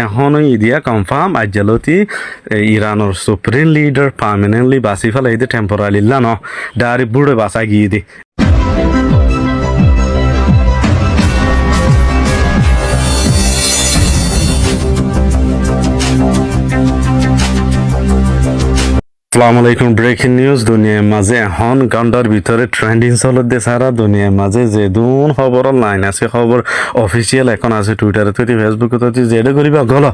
এখনো ইদিয়া confirm আজ্জালতি ইরানোর supreme leader permanently বাসি ফেলাইতে temporary ন ডারি বুড়ে বাসা গিয়ে দি আসসালামু আলাইকুম ব্রেকিং নিউজ দুনিয়ার মাঝে এখন ঘন্টার ভিতরে ট্রেন্ডিং চলতে সারা দুনিয়ার মাঝে যে দুন খবর লাইন আছে খবর অফিসিয়াল এখন আছে টুইটারে তুই ফেসবুকে তুই যেটা করিবা গল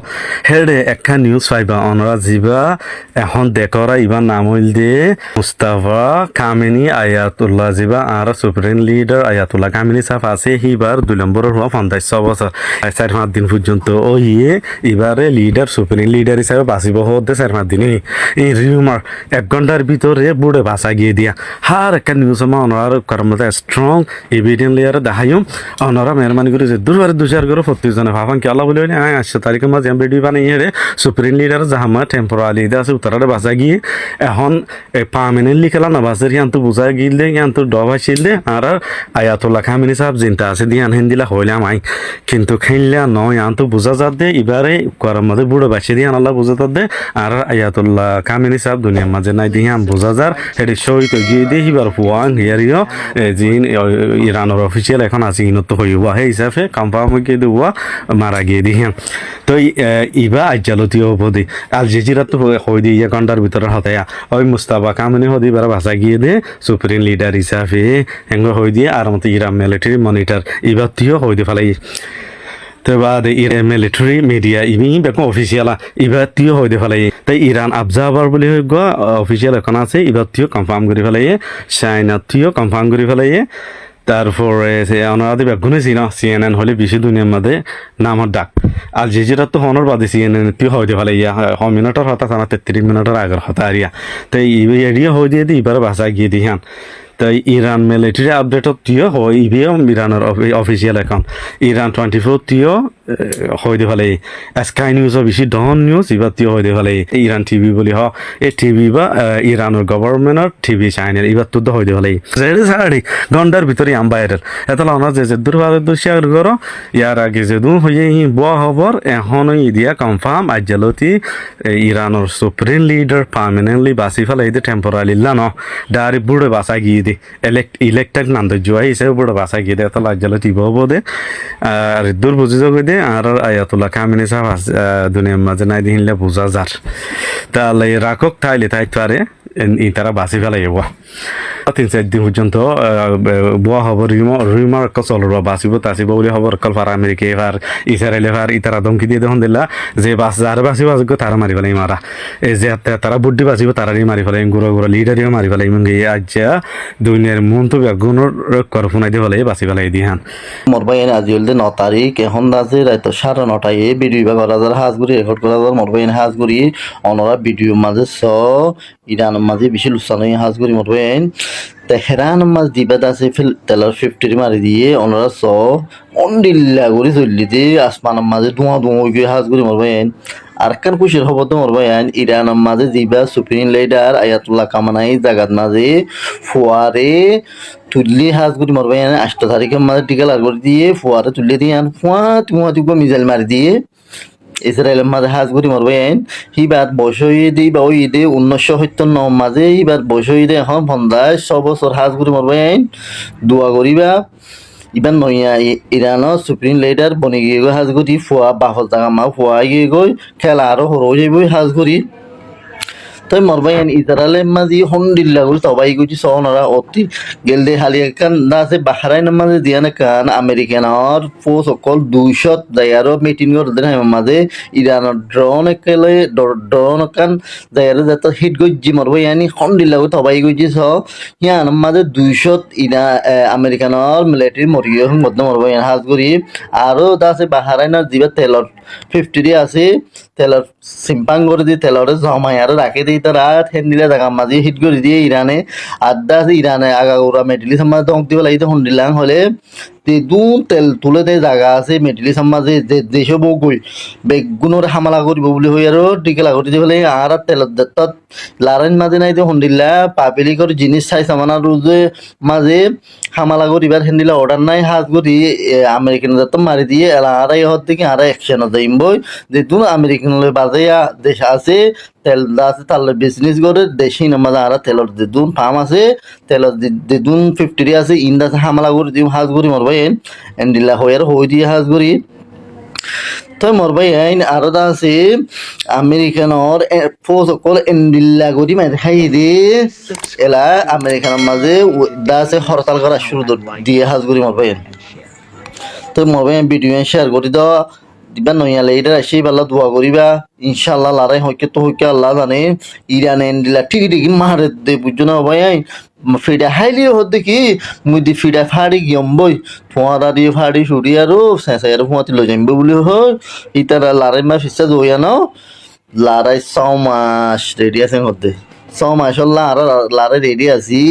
হেডে একটা নিউজ পাইবা অনরা যাবা এখন দেখরা ইবার নাম হইল দিয়ে মুস্তাফা কামিনী আয়াতুল্লাহ যাবা আর সুপ্রিম লিডার আয়াতুল্লাহ কামিনী সাফ আছে হিবার 2 নম্বরের হওয়া 45 বছর 4-5 দিন পর্যন্ত ও ইয়ে এবারে লিডার সুপ্রিম লিডার হিসাবে বাঁচিব হতে 4-5 দিন এই রিউমার 1 ঘন্টার ভিতরে বুড়ে ভাষা গিয়ে দিয়া হার একটা নিউজ আমার অনার কর্মতা স্ট্রং এভিডেন্ট লেয়ারে দেখাইম অনারা মেহরবানি করে যে দুবারে দুশার করে 25 জনে ভাবান কি আল্লাহ বলে 8 তারিখে মাঝে আমি ভিডিও বানাই হেরে সুপ্রিম লিডার জাহামা টেম্পোরারি আছে উত্তরারে ভাষা গিয়ে এখন পার্মানেন্টলি খেলা না বাসের ইয়ান তো বুঝা গিলদে ইয়ান তো ডবা ছিলদে আর আয়াতুল্লাহ খামিনী সাহেব জিনটা আছে দিয়ান হিন্দিলা হইলাম আই কিন্তু খেললা নয় ইয়ান তো বুঝা যাত দে এবারে কর্মতে বুড়ে বাসি দিয়ান আল্লাহ বুঝা যাত দে আর আয়াতুল্লাহ খামিনী সাহেব দুনিয়া মাঝে নাই দিয়ে বোঝা যার সেটি সহিত গিয়ে দিয়ে হিবার পুয়ান হিয়ারিও যিন ইরানের অফিসিয়াল এখন আছে ইনত হইব সেই হিসাবে কনফার্ম গিয়ে দেওয়া মারা গিয়ে দিয়ে তো ইবা আজ্জালতীয় হবদি আল জেজিরা তো হই দিয়ে 1 ঘন্টার ভিতরে হতায়া ওই মুস্তাফা কামিনী হদি বার ভাষা গিয়ে দে সুপ্রিম লিডার হিসাবে হেঙ্গ হই দিয়ে আর মতো ইরান মিলিটারি মনিটর ইবার তিও হই দিয়ে ফেলাই তো বাদ মিলিটারি মিডিয়া ইমি বেকম অফিসিয়ালা ইবার তিও হই দিয়ে ফেলাই তাই ইরান অবজার্ভার বলে গো অফিসিয়াল এখন আছে ইবার তিও কনফার্ম করে ফেলাই চাইনা তিও কনফার্ম করে ফেলাই তারপরে ওনারা বেগুনে চিনা CNN হলে বেশি দুনিয়ার মধ্যে নামর ডাক আল জেজিরা তো হনর বাদে CNN তিও হই দিয়ে ফেলাই মিনিটের হতা 33 মিনিটের আগের হতা আরিয়া তাই এরিয়া হই দিয়ে এবার ভাষা গিয়ে দিহান তাই ইরান মিলিটারি আপডেটত তিও হয় ইবিও ইরানের অফিসিয়াল এখন ইরান 24 তিও হই দিয়ে ফেলাই স্কাই নিউজও বেশি ডন নিউজ এবার তিও হই দিয়ে ফেলাই ইরান টিভি বলি এই টিভি বা ইরানের গভর্নমেন্টের টিভি চ্যানেল এবার তো হই দিয়ে ফেলাই সারি ঘন্টার ভিতরে আম বাইরের এতলা অনার যে দুর্ভাবে শেয়ার করো ইয়ার আগে যে দু হয়ে বয়া খবর এখনই ইদিয়া কনফার্ম আজ্জালতি ইরানের সুপ্রিম লিডার পার্মানেন্টলি বাসি ফেলাই দিয়ে টেম্পোরারি ন ডারি বুড়ে বাসা গিয়ে দি ইলেক্টেড নান্দ জুয়াই হিসেবে বুড়ে বাসা গিয়ে দে এতলা আজ্জালতি হব দে আর দূর বুঝি যোগ দে আর আয়াতুল্লাহ কামিনী সাহেব দুনিয়ার মাঝে নাই দিলে বুঝা যার তাহলে রাখক তাইলে তাই পারে তারা বাসি ফেলাই হওয়া 3-4 দিন পর্যন্ত বোয়া হব রিমার চল বাঁচিব তাচিব বলে খবর কল ফার আমেরিকা এবার ইসরায়েল এবার ইতারা ধমকি দিয়ে দেখুন দিলা যে যারা বাঁচিব আজকে তারা মারি ফেলাই মারা এই যে তারা বুদ্ধি বাঁচিব তারারই মারি ফেলাই গুঁড়ো গুঁড়ো লিডারিও মারি ফেলাই আজ দুনিয়ার মন তো বেগুনের কর ফোনাই দিয়ে ফেলাই বাঁচি ফেলাই দিহান মোর ভাই আজি হলদে 9 তারিখ এখন রাতে রাত 9:30 এ ভিডিও বা করা যার হাজগুড়ি রেকর্ড করা যার মোর ভাই হাজগুড়ি অনরা ভিডিও মাঝে ইরান মাঝে বেশি লুসানো হাজগুড়ি মোর ভাই তেহরান মাঝ দিবাদ আছে তেলার 50 মারি দিয়ে ওনারা অন্ডিল্লা করে চললিতে আসমানের মাঝে ধোঁয়া গিয়ে হাজগুড়ি মোর ভাই আর কান খুশির খবর তো মোর ভাই ইরানের মাঝে দিবা সুপ্রিম লিডার আয়াতুল্লাহ কামানাই জাগাত মাঝে ফুয়ারে তুললি হাজগুড়ি মোর ভাই 8 তারিখের মাঝে টিকা লাগর দিয়ে ফুয়ারে তুললে দিয়ে ফুয়া মিজাইল মারি দিয়ে ইসরায়েলের মাঝে হাজগুড়ি মোর ভাই হিবাদ বসই দি বা ওই ঈদে 1957 মাঝে হিবাদ বসই দে এখন 50 বছর হাজগুড়ি মোর ভাই দোয়া করিবা ইবান নইয়া ইরানের সুপ্রিম লিডার বনে গিয়ে গই হাজগুড়ি ফুয়া বাহল জাগা মা ফুয়া গিয়ে গই খেলা আরো হরো যাইব হাজগুড়ি তাই মোর ভাই ইসরায়েলের মাঝে হন্ডিল্লা করে সবাই গুছি সহনরা অতি গেলদে হালিয়া কান দাসে বাহরাইনের মাঝে দিয়ানে কান আমেরিকানের ফোর্স সকল 200 জায়গারও মিটিং করে দেন মাঝে ইরানের ড্রোন একেলে ড্রোন কান জায়গারে যত হিট গজি মোর ভাই হন্ডিল্লা করে সবাই গুছি ইয়ান মাঝে 200 আমেরিকানের মিলিটারি মরিয়ে মধ্যে মোর ভাই হাজ করি আরো দাসে বাহরাইনের জিবা তেলর 50 আছে তেলর সিম্পাং করে দিয়ে তেলরে জমাই আর রাখে দিই তারা হেন্দিলা জায়গা মাঝে হিট করে দিয়ে ইরানে আড্ডা আছে ইরানে আগাগোড়া মেডেলি সমাজ দং দিব লাগি তখন দিলাম হলে তেদুন তেল তুলে দে জাগা আছে মিডিল ইস্ট মাঝে যে দেশব গই বেগুনের হামলা করিব বুলি হই আর টিকে লাগতে যে ফেলে আর তেল দত্তত লারেন মাঝে নাই যে হন্দিল্লা পাবলিকর জিনিস চাই সামানা রুজে মাঝে হামলা করিবার হেন্দিলা অর্ডার নাই হাজ করি আমেরিকান দত্ত মারি দিয়ে এলা আর হত থেকে আর অ্যাকশন যাইম বই যে দুন আমেরিকান বাজাইয়া দেশ আছে তেল আছে তার বিজনেস করে দেশি নামাজ আর তেলর দুন ফার্ম আছে তেলর দুন 50 আছে ইন্দা হামলা করে দিম হাজ করি মোর ভাই এন্ডিলা হইয়ার হই দিয়ে হাজ করি তো মোর ভাই আইন আরো দা আছে আমেরিকানর ফোর্স কল এন্ডিলা করি মাই খাই দে এলা আমেরিকানের মাঝে দা আছে হরতাল করা শুরু দিয়ে হাজ করি মোর ভাই তো মোর ভাই ভিডিও শেয়ার করি দাও দিবা নইয়ালে এটা আসি বাল্লা দোয়া করিবা ইনশাআল্লাহ লারাই হইকে তো হইকে আল্লাহ জানে ইরান এন্ডিলা ঠিক ঠিক মারে দে বুঝছো না ভাই ফিডা হাইলি হত দেখি মুই দি ফিডা ফাড়ি গিয়ম বই ফোয়ারা দিয়ে ফাড়ি সুড়ি আর সেসাই আর ফোয়াতি লই যাইব বলি হয় ইতারা লারাই মা ফিসা জইয়া ন লারাই 6 মাস রেডি আছে হতে 6 মাস আর লারাই রেডি আছি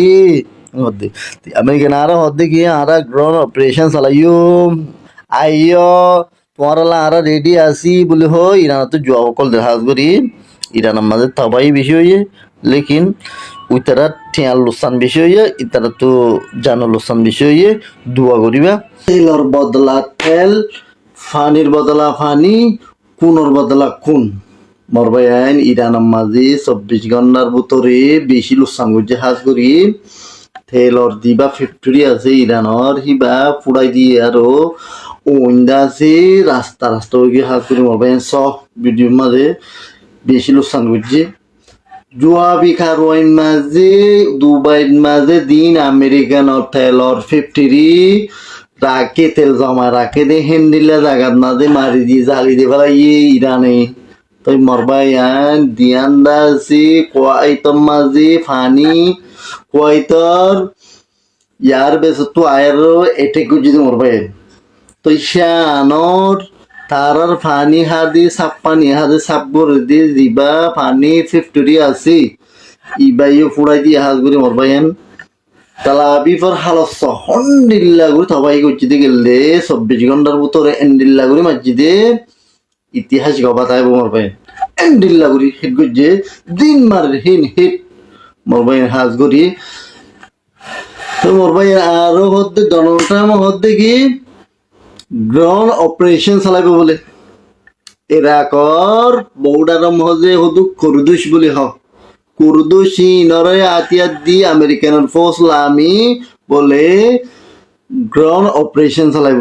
হতে আমেরিকান আর হত দেখি আর গ্রন অপারেশন চালাইও আইও তোমারলা আর রেডি আছি বলে হয় ইরান তো জোয়া সকল দেখা করি ইরানের মাঝে তবাই বেশি হয়ে লেকিন উইতারা টিয়ার লোকসান বেশি হয়ে ইতারা তো জানো লোকসান বেশি হয়ে দোয়া করিবা তেলর বদলা তেল ফানির বদলা ফানি কুনোর বদলা কুন মরবাই আইন ইরানের মাঝে 24 ঘন্টার ভিতরে বেশি লোকসান করছে হাজ করি তেলর দিবা ফ্যাক্টরি আছে ইরানর হিবা ফুড়াই দিয়ে আরো ওইন্দা আছে রাস্তা রাস্তা গিয়ে হাত করে মরবেন সব ভিডিওর মাঝে বেশি লোকসান করছে জোয়া বিখার ওয়াইন মাঝে দুবাইয়ের মাঝে দিন আমেরিকান তেলর ফ্যাক্টরি রাখে তেল জমা রাখে দে হেন্ডিলা জাগাত মাঝে মারি দিয়ে জ্বালি দিয়ে ফেলা ইরানে তাই মরবাই আন দিয়ান্দা আছে কোয়াইতর মাঝে ফানি কোয়াইতর ইয়ার বেশ তো আয়ের এটে যদি মরবাই তো শানর তারার পানি হাদি সাপ পানি হাদি সাপ করে দিয়ে দিবা পানি ফ্যাক্টরি আছে ইবাইও ফুড়াই দিয়ে হাজ করে মরবাইন তালা বিফর হালস হন্ডিল্লা করে সবাই করতে গেলে 24 ঘন্টার ভিতরে এন্ডিল্লা করে মসজিদে ইতিহাস গবা তাই মরবাইন এন্ডিল্লা করে হিট করছে দিন মারে হিন হিট মরবাইন হাজ করি তো মরবাইন আরো হদ্দে ডোনাল্ড ট্রাম্প হদ্দে কি গ্রন অপারেশন চালাইব বলে ইরাকর বৌডার মহজে হদু কুরদুশ বলি হ কুরদুশ নরে আতিয়াত দি আমেরিকানের ফোর্স লামি বলে গ্রন অপারেশন চালাইব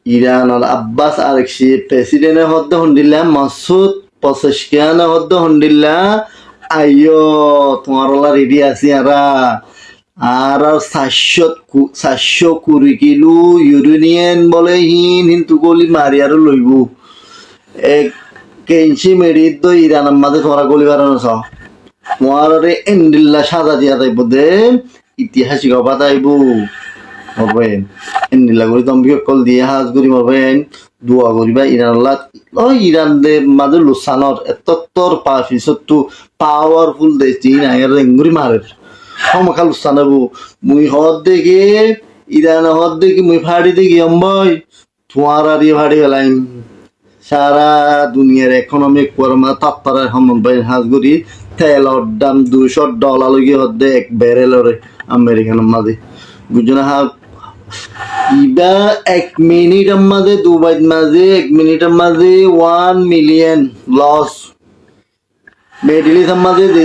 ইরানের আব্বাস আরেকশি প্রেসিডেন্টের হদ্দে হন্ডিল্লা মাসুদ পসেশকিয়ানের হদ্দে হন্ডিল্লা আইয় তোমার রেডি আছি আর 720 কিলো ইউরেনিয়াম বলে হিন্তু গলি মারি আর লইব 1 কেজি মেরিত তো ইরানের মাঝে তোমরা গলি বাড়ানো ছ তোমার এন্ডিল্লা সাজা দিয়া যাইব দে ইতিহাসিক হবা যাইব মরবেন এন্ডিল্লা করি তম্বি কল দিয়ে হাজ করি মরবেন দোয়া করিবা ইরানল্লা ইরান দে মাঝে লুসানর এতর পাফিসত্তু পাওয়ারফুল দেশ চীন আয়ের রেঙ্গুরি মারের খাল সানাবো মুই হদ দেখে ইরান হদ দেখি মুই ফাড়ি দেখি অম্বই তোমার আর ফাড়ি গেলাম সারা দুনিয়ার ইকোনমিক কর্মা তাপ্পারা সম্বন্ধ হাজ করি তেলর দাম $200 লগে হদ্দে 1 ব্যারেলরে আমেরিকানের মাঝে বুঝছো না ইবা 1 মিনিটের মাঝে দুবাইয়ের মাঝে 1 মিনিটের মাঝে 1 মিলিয়ন লস মিডল ইস্টের মাঝে যে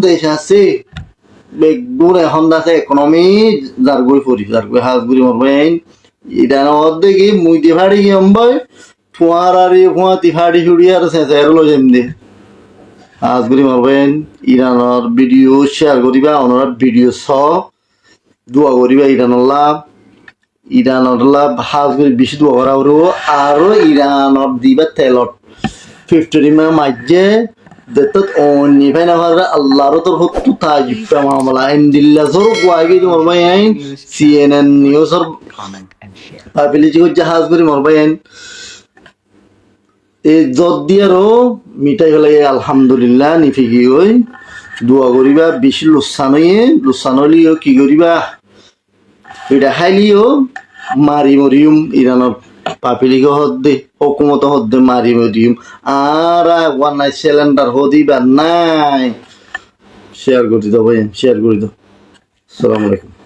দেশ আছে বেগুন এখন আছে ইকোনমি যার গই পড়ি যার গই হাজ গুড়ি মরবেন ইরান অর্ধেক মুই দি ফাড়ি গিয়ে ফুয়ার আর ফুয়াতি ফাড়ি ছুড়ি আর শেষের লো যেমনি হাজ গুড়ি মরবেন ইরানের ভিডিও শেয়ার করিবা ওনার ভিডিও দোয়া করিবা ইরানর হাজ গুড়ি বেশি দোয়া করা আরো ইরানর দিবা তেলত 50 মাঝে দেতত অনি ভাইনা ভাড়া আল্লাহর তোর হত্তু তাজিব মামলা ইন্দিল্লা জোর গোয়াগে মরবাইন সিএনএন নিউজর পাবলিক জাহাজ করে মরবাইন এ জদ দিয়ারও মিটাই ফেলাই আলহামদুলিল্লাহ নিফিকি ওই দোয়া করিবা বেশি লুসান হইলিও কি করিবা এটা খাইলিও মারি মরিয়ম ইরানের পাপিলিক হদ্দে হকুমত হদ্দে মারি মরিয়ম আর ওয়ান নাই সিলিন্ডার হদিবার নাই শেয়ার করে দাও ভাই শেয়ার করে দাও আসসালামু আলাইকুম